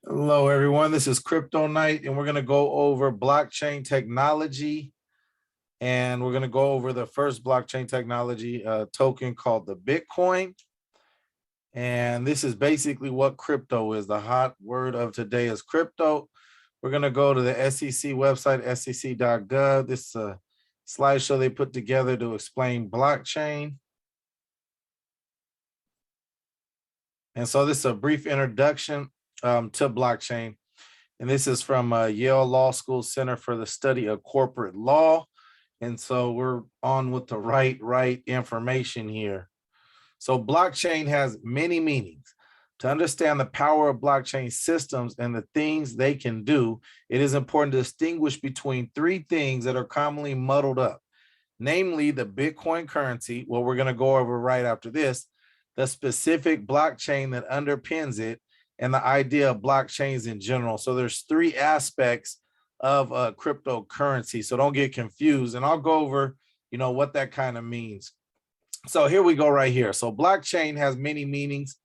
Hello, everyone. This is Crypto Night, and we're going to go over blockchain technology. And we're going to go over the first blockchain technology token called the Bitcoin. And this is basically what crypto is. The hot word of today is crypto. We're going to go to the SEC website, sec.gov. This is a slideshow they put together to explain blockchain. And so this is a brief introduction to blockchain. And this is from Yale Law School Center for the Study of Corporate Law. And so we're on with the right information here. So blockchain has many meanings. To understand the power of blockchain systems and the things they can do, it is important to distinguish between three things that are commonly muddled up, namely the Bitcoin currency, what we're going to go over right after this, the specific blockchain that underpins it, and the idea of blockchains in general. So there's three aspects of cryptocurrency. So don't get confused. And I'll go over, what that kind of means. So here we go right here. So blockchain has many meanings.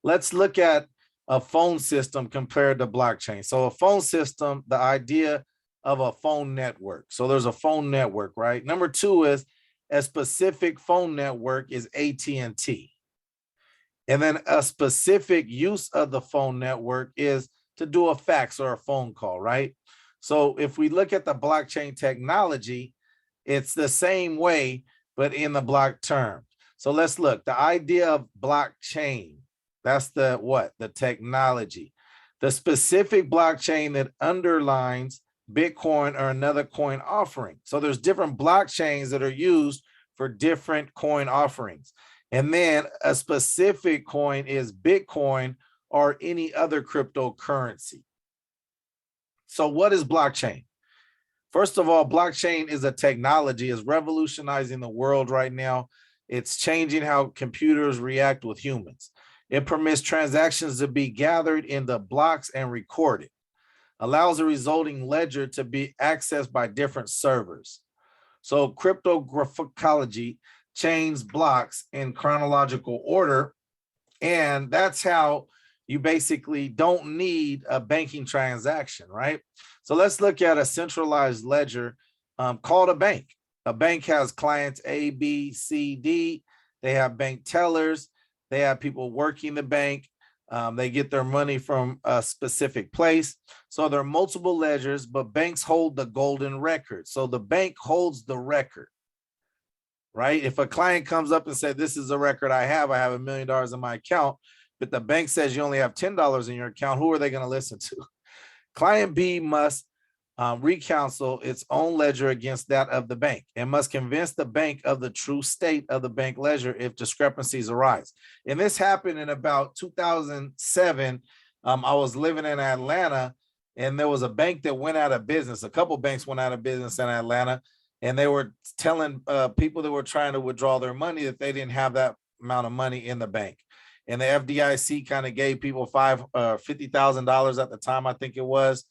Let's look at a phone system compared to blockchain. So a phone system, the idea of a phone network. So there's a phone network, right? Number two is a specific phone network is AT&T. And then a specific use of the phone network is to do a fax or a phone call, right? So if we look at the blockchain technology, it's the same way, but in the block term. So let's look. The idea of blockchain, that's the what? The technology. The specific blockchain that underlines Bitcoin or another coin offering. So there's different blockchains that are used for different coin offerings. And then a specific coin is Bitcoin or any other cryptocurrency. So what is blockchain? First of all, blockchain is a technology, is revolutionizing the world right now. It's changing how computers react with humans. It permits transactions to be gathered into blocks and recorded, allows a resulting ledger to be accessed by different servers. So cryptographicology chains blocks in chronological order, and that's how you basically don't need a banking transaction, right? So let's look at a centralized ledger called a bank. A bank has clients A, B, C, D. They have bank tellers. They have people working the bank. They get their money from a specific place. So there are multiple ledgers, but banks hold the golden record. So the bank holds the record, right? If a client comes up and says, this is a record I have $1 million in my account, but the bank says you only have $10 in your account, who are they going to listen to? Client B must recounsel its own ledger against that of the bank and must convince the bank of the true state of the bank ledger if discrepancies arise. And this happened in about 2007. I was living in Atlanta, and there was a bank that went out of business. A couple banks went out of business in Atlanta, and they were telling people that were trying to withdraw their money that they didn't have that amount of money in the bank. And the FDIC kind of gave people $50,000 at the time, I think it was,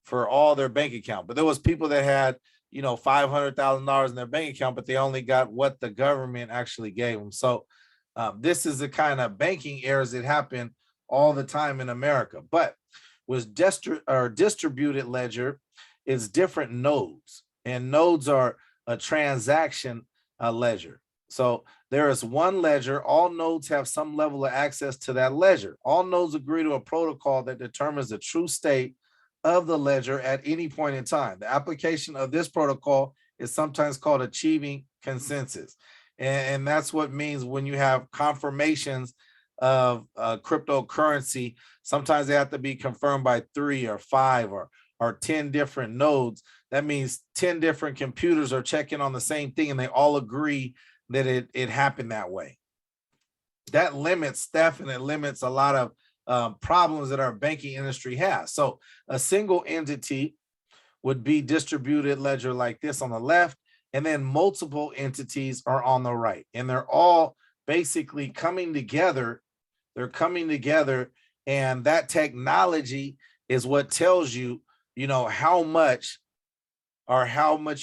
for all their bank account. But there was people that had, $500,000 in their bank account, but they only got what the government actually gave them. So this is the kind of banking errors that happen all the time in America. But with distributed ledger, it's different nodes. And nodes are a transaction ledger. So there is one ledger. All nodes have some level of access to that ledger. All nodes agree to a protocol that determines the true state of the ledger at any point in time. The application of this protocol is sometimes called achieving consensus. And that's what means when you have confirmations of cryptocurrency, sometimes they have to be confirmed by 3 or 5 or 10 different nodes. That means 10 different computers are checking on the same thing and they all agree that it happened that way. That limits theft, and it limits a lot of problems that our banking industry has. So a single entity would be distributed ledger like this on the left, and then multiple entities are on the right. And they're all basically coming together. They're coming together, and that technology is what tells you, how much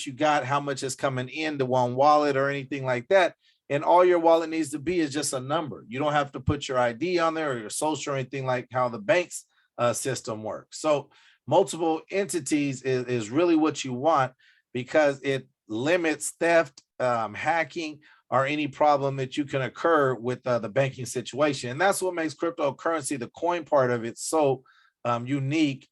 you got, how much is coming into one wallet or anything like that. And all your wallet needs to be is just a number. You don't have to put your ID on there or your social or anything like how the bank's system works. So multiple entities is really what you want, because it limits theft, hacking, or any problem that you can occur with the banking situation. And that's what makes cryptocurrency, the coin part of it, so unique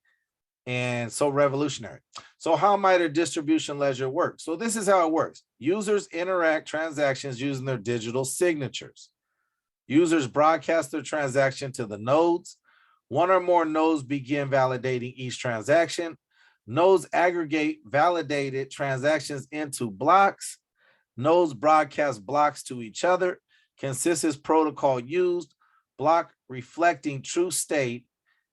and so revolutionary. So how might a distribution ledger work? So this is how it works. Users interact transactions using their digital signatures. Users broadcast their transaction to the nodes. One or more nodes begin validating each transaction. Nodes aggregate validated transactions into blocks. Nodes broadcast blocks to each other. Consensus protocol used. Block reflecting true state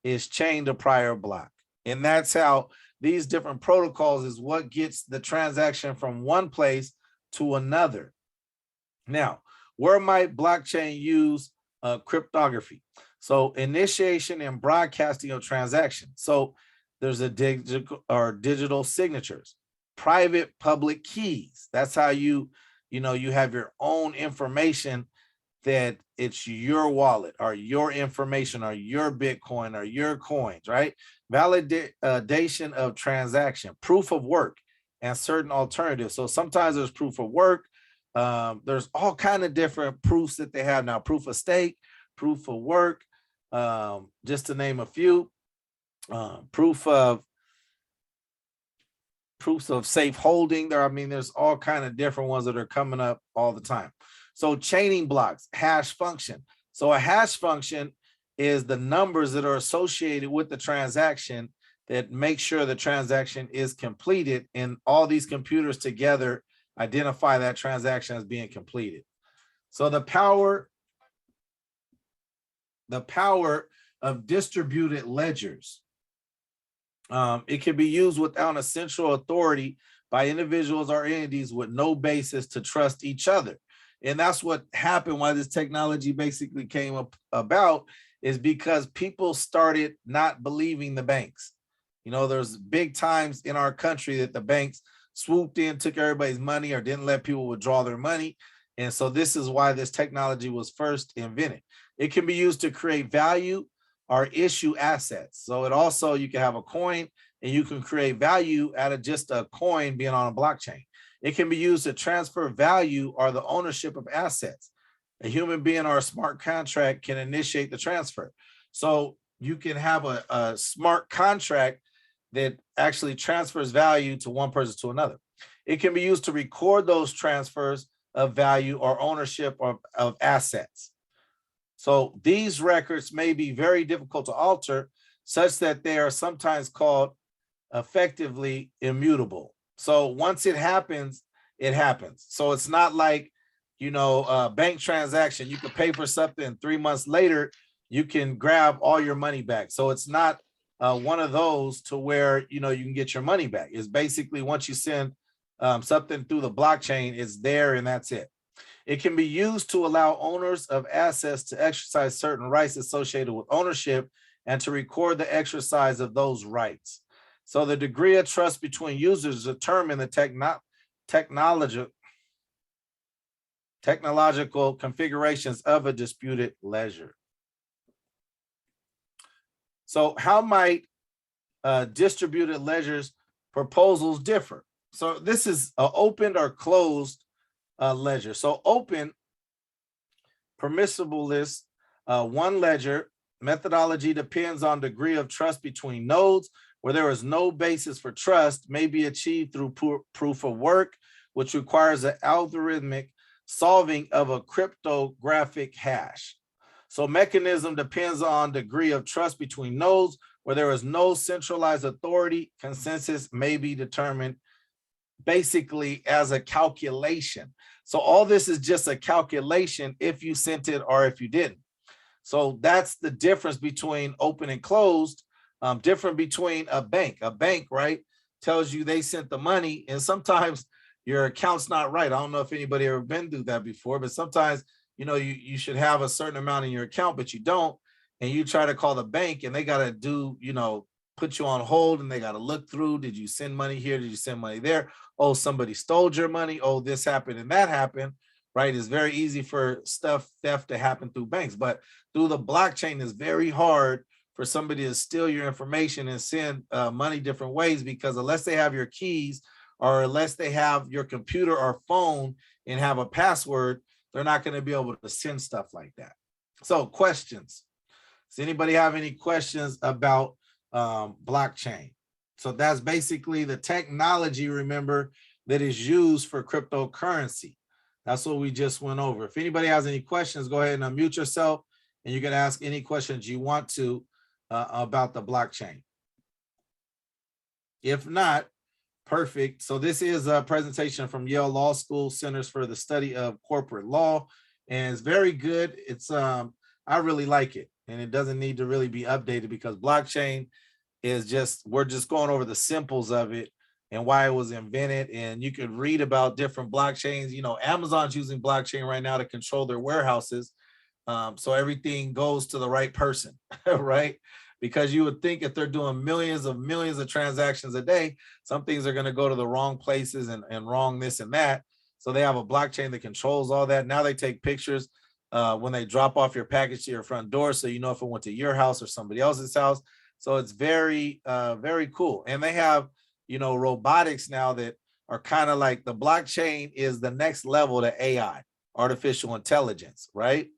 is chained to prior block. And that's how these different protocols is what gets the transaction from one place to another. Now, where might blockchain use cryptography? So initiation and broadcasting of transactions. So there's a digital signatures, private public keys. That's how you have your own information, that it's your wallet or your information or your Bitcoin or your coins, right? Validation of transaction, proof of work, and certain alternatives. So sometimes there's proof of work. There's all kind of different proofs that they have now. Proof of stake, proof of work, just to name a few. Proofs of safe holding there. I mean, there's all kind of different ones that are coming up all the time. So chaining blocks, hash function. So a hash function is the numbers that are associated with the transaction that make sure the transaction is completed, and all these computers together identify that transaction as being completed. So the power of distributed ledgers. It can be used without a central authority by individuals or entities with no basis to trust each other. And that's what happened, why this technology basically came about, is because people started not believing the banks. There's big times in our country that the banks swooped in, took everybody's money, or didn't let people withdraw their money. And so this is why this technology was first invented. It can be used to create value or issue assets. So you can have a coin and you can create value out of just a coin being on a blockchain. It can be used to transfer value or the ownership of assets. A human being or a smart contract can initiate the transfer. So you can have a smart contract that actually transfers value to one person to another. It can be used to record those transfers of value or ownership of assets. So these records may be very difficult to alter, such that they are sometimes called effectively immutable. So once it happens, it happens. So it's not like, a bank transaction. You could pay for something 3 months later, you can grab all your money back. So it's not one of those to where, you can get your money back. It's basically once you send something through the blockchain, it's there and that's it. It can be used to allow owners of assets to exercise certain rights associated with ownership and to record the exercise of those rights. So the degree of trust between users determine the technological configurations of a disputed ledger. So how might distributed ledgers proposals differ? So this is an open or closed ledger. So open, permissible list, one ledger. Methodology depends on degree of trust between nodes. Where there is no basis for trust, may be achieved through proof of work, which requires an algorithmic solving of a cryptographic hash. So mechanism depends on degree of trust between nodes. Where there is no centralized authority, consensus may be determined basically as a calculation. So all this is just a calculation if you sent it or if you didn't. So that's the difference between open and closed. Different between a bank. A bank, right, tells you they sent the money, and sometimes your account's not right. I don't know if anybody ever been through that before, but sometimes, you should have a certain amount in your account, but you don't, and you try to call the bank, and they got to do, put you on hold, and they got to look through. Did you send money here? Did you send money there? Oh, somebody stole your money. Oh, this happened and that happened. right? It's very easy for theft to happen through banks, but through the blockchain, it's very hard for somebody to steal your information and send money different ways, because unless they have your keys or unless they have your computer or phone and have a password, they're not going to be able to send stuff like that. So questions. Does anybody have any questions about blockchain? So that's basically the technology, remember, that is used for cryptocurrency. That's what we just went over. If anybody has any questions, go ahead and unmute yourself and you can ask any questions you want to about the blockchain. If not, perfect. So this is a presentation from Yale Law School Centers for the Study of Corporate Law, and it's very good. It's I really like it, and it doesn't need to really be updated because blockchain is just, we're just going over the simples of it and why it was invented. And you could read about different blockchains. You know, Amazon's using blockchain right now to control their warehouses. So everything goes to the right person, right? Because you would think if they're doing millions of transactions a day, some things are going to go to the wrong places and wrong this and that. So they have a blockchain that controls all that. Now they take pictures when they drop off your package to your front door, so you know if it went to your house or somebody else's house. So it's very, very cool. And they have, you know, robotics now that are kind of like, the blockchain is the next level to AI, artificial intelligence, right?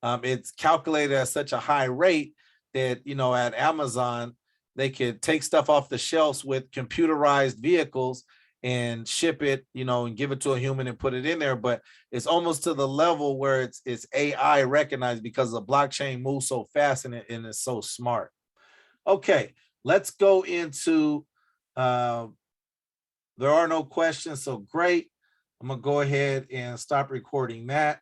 It's calculated at such a high rate that, you know, at Amazon, they could take stuff off the shelves with computerized vehicles and ship it, you know, and give it to a human and put it in there. But it's almost to the level where it's AI recognized because the blockchain moves so fast and it's so smart. Okay, let's go into, there are no questions, so great. I'm gonna go ahead and stop recording that.